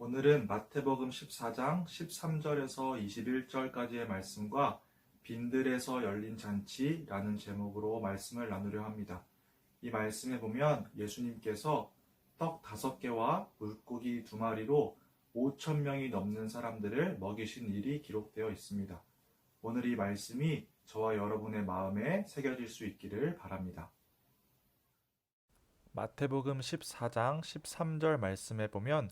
오늘은 마태복음 14장 13절에서 21절까지의 말씀과 빈들에서 열린 잔치라는 제목으로 말씀을 나누려 합니다. 이 말씀에 보면 예수님께서 떡 5개와 물고기 2마리로 5천 명이 넘는 사람들을 먹이신 일이 기록되어 있습니다. 오늘 이 말씀이 저와 여러분의 마음에 새겨질 수 있기를 바랍니다. 마태복음 14장 13절 말씀에 보면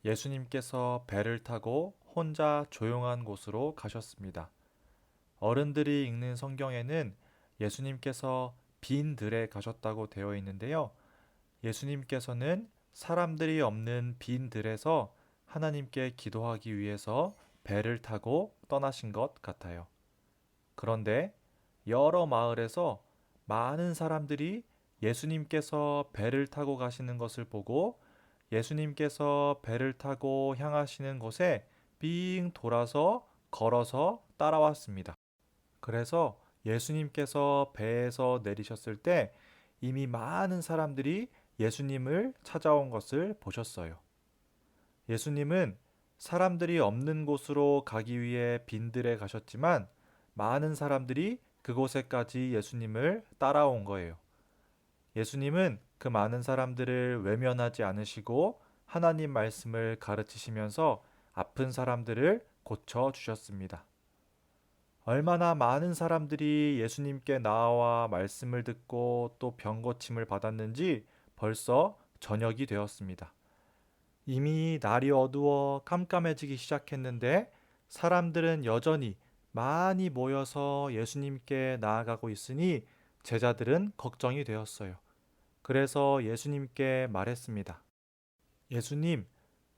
예수님께서 배를 타고 혼자 조용한 곳으로 가셨습니다. 어른들이 읽는 성경에는 예수님께서 빈 들에 가셨다고 되어 있는데요. 예수님께서는 사람들이 없는 빈 들에서 하나님께 기도하기 위해서 배를 타고 떠나신 것 같아요. 그런데 여러 마을에서 많은 사람들이 예수님께서 배를 타고 가시는 것을 보고 예수님께서 배를 타고 향하시는 곳에 빙 돌아서 걸어서 따라왔습니다. 그래서 예수님께서 배에서 내리셨을 때 이미 많은 사람들이 예수님을 찾아온 것을 보셨어요. 예수님은 사람들이 없는 곳으로 가기 위해 빈들에 가셨지만 많은 사람들이 그곳에까지 예수님을 따라온 거예요. 예수님은 그 많은 사람들을 외면하지 않으시고 하나님 말씀을 가르치시면서 아픈 사람들을 고쳐 주셨습니다. 얼마나 많은 사람들이 예수님께 나와 말씀을 듣고 또 병고침을 받았는지 벌써 저녁이 되었습니다. 이미 날이 어두워 깜깜해지기 시작했는데 사람들은 여전히 많이 모여서 예수님께 나아가고 있으니 제자들은 걱정이 되었어요. 그래서 예수님께 말했습니다. 예수님,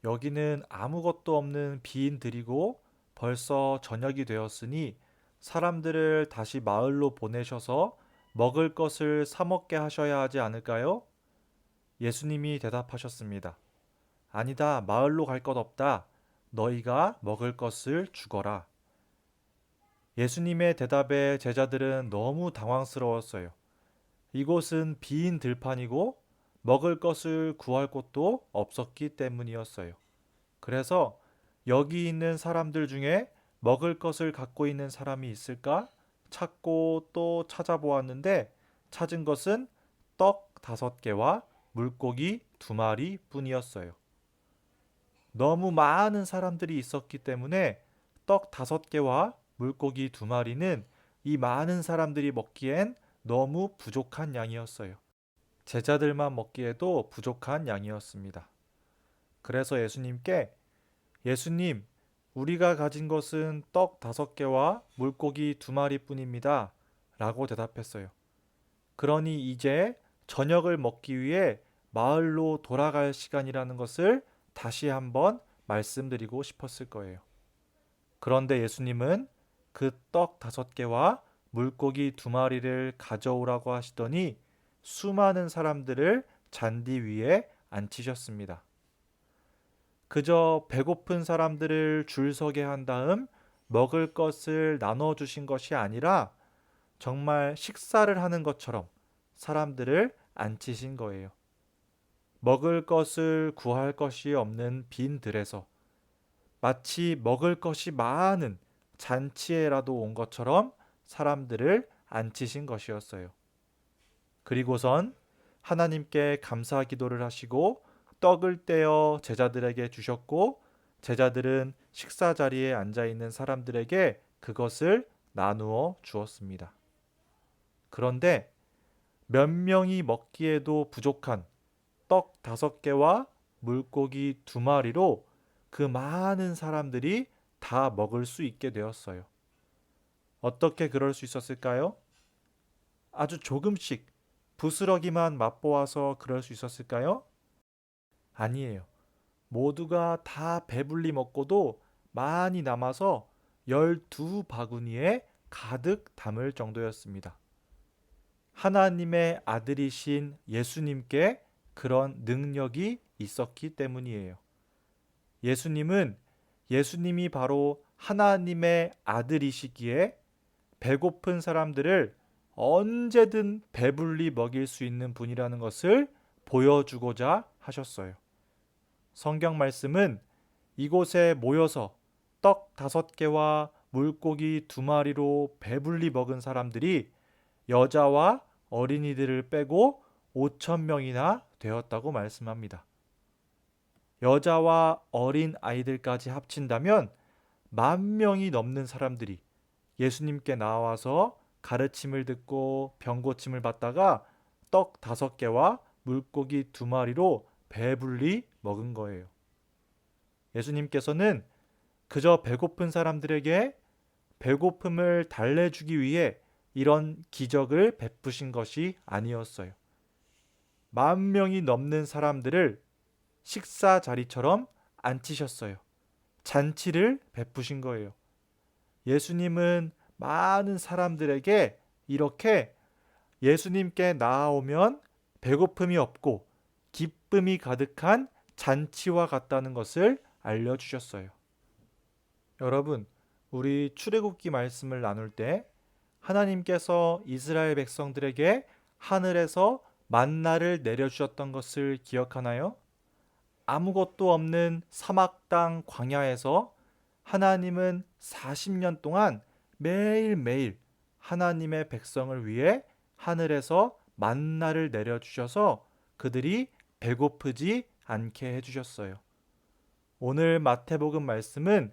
여기는 아무것도 없는 빈 들이고 벌써 저녁이 되었으니 사람들을 다시 마을로 보내셔서 먹을 것을 사 먹게 하셔야 하지 않을까요? 예수님이 대답하셨습니다. 아니다, 마을로 갈 것 없다. 너희가 먹을 것을 주거라. 예수님의 대답에 제자들은 너무 당황스러웠어요. 이곳은 빈 들판이고 먹을 것을 구할 곳도 없었기 때문이었어요. 그래서 여기 있는 사람들 중에 먹을 것을 갖고 있는 사람이 있을까 찾고 또 찾아보았는데 찾은 것은 떡 5개와 물고기 2마리 뿐이었어요. 너무 많은 사람들이 있었기 때문에 떡 5개와 물고기 2마리는 이 많은 사람들이 먹기엔 너무 부족한 양이었어요. 제자들만 먹기에도 부족한 양이었습니다. 그래서 예수님, 우리가 가진 것은 떡 5개와 물고기 2마리 뿐입니다. 라고 대답했어요. 그러니 이제 저녁을 먹기 위해 마을로 돌아갈 시간이라는 것을 다시 한번 말씀드리고 싶었을 거예요. 그런데 예수님은 그 떡 5개와 물고기 2마리를 가져오라고 하시더니 수많은 사람들을 잔디 위에 앉히셨습니다. 그저 배고픈 사람들을 줄 서게 한 다음 먹을 것을 나눠주신 것이 아니라 정말 식사를 하는 것처럼 사람들을 앉히신 거예요. 먹을 것을 구할 것이 없는 빈 들에서 마치 먹을 것이 많은 잔치에라도 온 것처럼 사람들을 앉히신 것이었어요. 그리고선 하나님께 감사 기도를 하시고 떡을 떼어 제자들에게 주셨고 제자들은 식사 자리에 앉아 있는 사람들에게 그것을 나누어 주었습니다. 그런데 몇 명이 먹기에도 부족한 떡 5개와 물고기 2마리로 그 많은 사람들이 다 먹을 수 있게 되었어요. 어떻게 그럴 수 있었을까요? 아주 조금씩 부스러기만 맛보아서 그럴 수 있었을까요? 아니에요. 모두가 다 배불리 먹고도 많이 남아서 12바구니에 가득 담을 정도였습니다. 하나님의 아들이신 예수님께 그런 능력이 있었기 때문이에요. 예수님이 바로 하나님의 아들이시기에 배고픈 사람들을 언제든 배불리 먹일 수 있는 분이라는 것을 보여주고자 하셨어요. 성경 말씀은 이곳에 모여서 떡 5개와 물고기 2마리로 배불리 먹은 사람들이 여자와 어린이들을 빼고 5천 명이나 되었다고 말씀합니다. 여자와 어린 아이들까지 합친다면 10,000명이 넘는 사람들이 예수님께 나와서 가르침을 듣고 병고침을 받다가 떡 5개와 물고기 2마리로 배불리 먹은 거예요. 예수님께서는 그저 배고픈 사람들에게 배고픔을 달래주기 위해 이런 기적을 베푸신 것이 아니었어요. 10,000명이 넘는 사람들을 식사 자리처럼 앉히셨어요. 잔치를 베푸신 거예요. 예수님은 많은 사람들에게 이렇게 예수님께 나아오면 배고픔이 없고 기쁨이 가득한 잔치와 같다는 것을 알려주셨어요. 여러분, 우리 출애굽기 말씀을 나눌 때 하나님께서 이스라엘 백성들에게 하늘에서 만나를 내려주셨던 것을 기억하나요? 아무것도 없는 사막 땅 광야에서 하나님은 40년 동안 매일매일 하나님의 백성을 위해 하늘에서 만나를 내려주셔서 그들이 배고프지 않게 해주셨어요. 오늘 마태복음 말씀은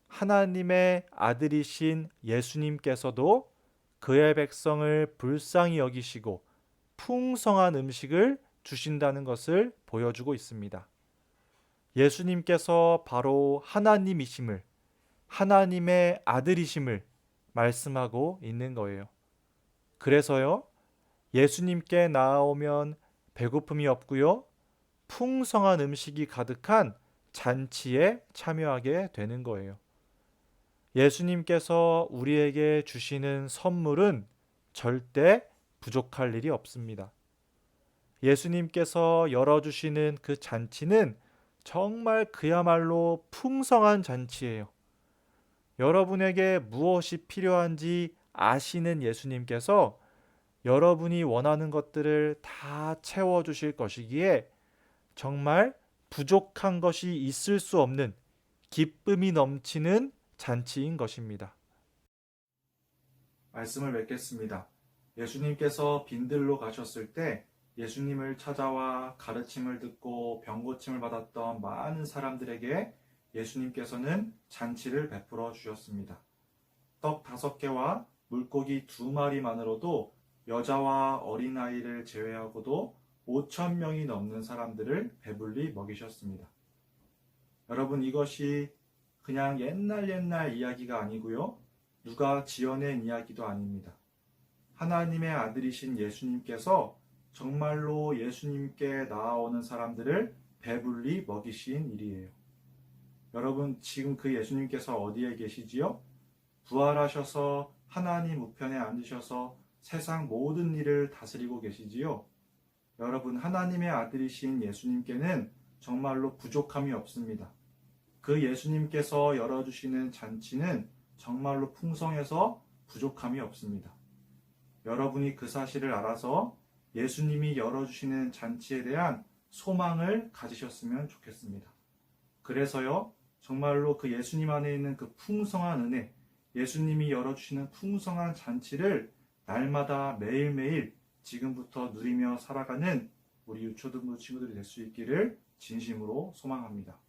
하나님의 아들이신 예수님께서도 그의 백성을 불쌍히 여기시고 풍성한 음식을 주신다는 것을 보여주고 있습니다. 예수님께서 바로 하나님이심을, 하나님의 아들이심을 말씀하고 있는 거예요. 그래서요, 예수님께 나아오면 배고픔이 없고요, 풍성한 음식이 가득한 잔치에 참여하게 되는 거예요. 예수님께서 우리에게 주시는 선물은 절대 부족할 일이 없습니다. 예수님께서 열어주시는 그 잔치는 정말 그야말로 풍성한 잔치예요. 여러분에게 무엇이 필요한지 아시는 예수님께서 여러분이 원하는 것들을 다 채워주실 것이기에 정말 부족한 것이 있을 수 없는 기쁨이 넘치는 잔치인 것입니다. 말씀을 맺겠습니다. 예수님께서 빈들로 가셨을 때 예수님을 찾아와 가르침을 듣고 병고침을 받았던 많은 사람들에게 예수님께서는 잔치를 베풀어 주셨습니다. 떡 5개와 물고기 2마리만으로도 여자와 어린아이를 제외하고도 5천 명이 넘는 사람들을 배불리 먹이셨습니다. 여러분, 이것이 그냥 옛날 이야기가 아니고요. 누가 지어낸 이야기도 아닙니다. 하나님의 아들이신 예수님께서 정말로 예수님께 나아오는 사람들을 배불리 먹이신 일이에요. 여러분, 지금 그 예수님께서 어디에 계시지요? 부활하셔서 하나님 우편에 앉으셔서 세상 모든 일을 다스리고 계시지요? 여러분, 하나님의 아들이신 예수님께는 정말로 부족함이 없습니다. 그 예수님께서 열어주시는 잔치는 정말로 풍성해서 부족함이 없습니다. 여러분이 그 사실을 알아서 예수님이 열어주시는 잔치에 대한 소망을 가지셨으면 좋겠습니다. 그래서요, 정말로 그 예수님 안에 있는 그 풍성한 은혜, 예수님이 열어주시는 풍성한 잔치를 날마다 매일매일 지금부터 누리며 살아가는 우리 유초등부 친구들이 될 수 있기를 진심으로 소망합니다.